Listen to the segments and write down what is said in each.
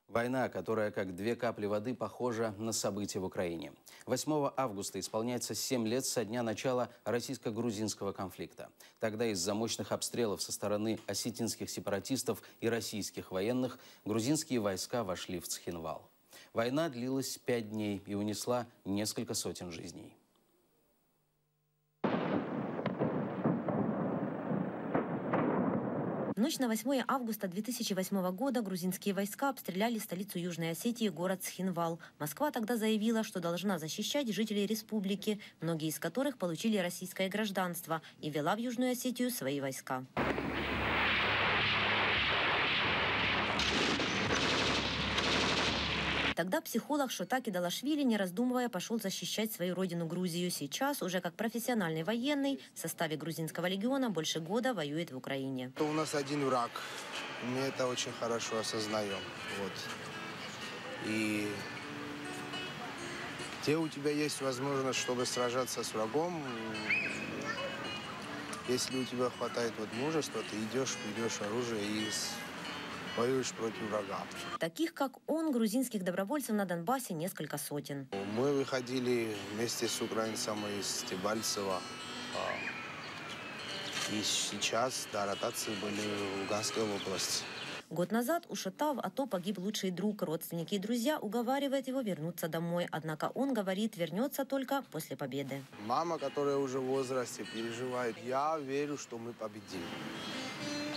Война, которая как две капли воды похожа на события в Украине. 8 августа исполняется 7 лет со дня начала российско-грузинского конфликта. Тогда из-за мощных обстрелов со стороны осетинских сепаратистов и российских военных грузинские войска вошли в Цхинвал. Война длилась 5 дней и унесла несколько сотен жизней. В ночь на 8 августа 2008 года грузинские войска обстреляли столицу Южной Осетии, город Цхинвал. Москва тогда заявила, что должна защищать жителей республики, многие из которых получили российское гражданство, и ввела в Южную Осетию свои войска. Тогда психолог Шотаки Далашвили, не раздумывая, пошел защищать свою родину Грузию. Сейчас, уже как профессиональный военный, в составе грузинского легиона больше года воюет в Украине. У нас один враг. Мы это очень хорошо осознаем. Вот. И где у тебя есть возможность, чтобы сражаться с врагом, если у тебя хватает мужества, ты идешь, берешь оружие и воюешь против врага. Таких, как он, грузинских добровольцев на Донбассе несколько сотен. Мы выходили вместе с украинцами из Дебальцева. И сейчас, ротации были в Луганской области. Год назад у Шота в АТО погиб лучший друг. Родственники и друзья уговаривают его вернуться домой. Однако он говорит, вернется только после победы. Мама, которая уже в возрасте, переживает. Я верю, что мы победим.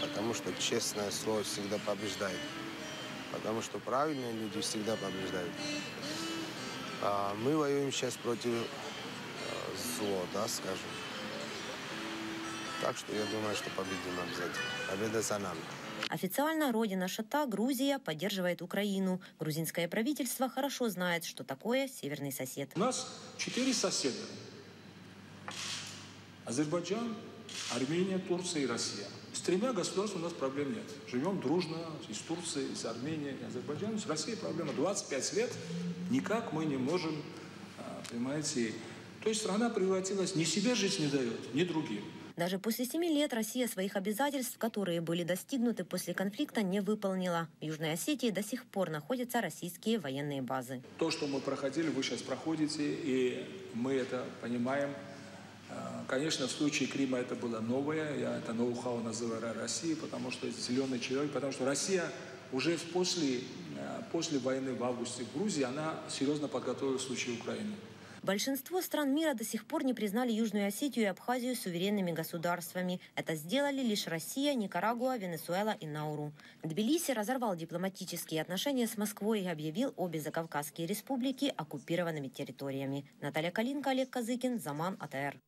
Потому что честное слово всегда побеждает. Потому что правильные люди всегда побеждают. Мы воюем сейчас против зла, да, скажем. Так что я думаю, что победим обязательно. Победа за нами. Официально родина Шота, Грузия, поддерживает Украину. Грузинское правительство хорошо знает, что такое северный сосед. У нас 4 соседа. Азербайджан, Армения, Турция и Россия. С 3 государствами у нас проблем нет. Живем дружно и с Турцией, и с Арменией, и Азербайджаном. С Россией проблема 25 лет. Никак мы не можем, понимаете... То есть страна превратилась, ни себе жить не дает, ни другим. Даже после 7 лет Россия своих обязательств, которые были достигнуты после конфликта, не выполнила. В Южной Осетии до сих пор находятся российские военные базы. То, что мы проходили, вы сейчас проходите, и мы это понимаем. Конечно, в случае Крыма это было новое, я это ноу-хау называю Россией, потому что зеленый человек, потому что Россия уже после войны в августе в Грузии, она серьезно подготовилась в случае Украины. Большинство стран мира до сих пор не признали Южную Осетию и Абхазию суверенными государствами. Это сделали лишь Россия, Никарагуа, Венесуэла и Науру. Тбилиси разорвал дипломатические отношения с Москвой и объявил обе закавказские республики оккупированными территориями. Наталья Калинка, Олег Козыкин, Заман, АТР.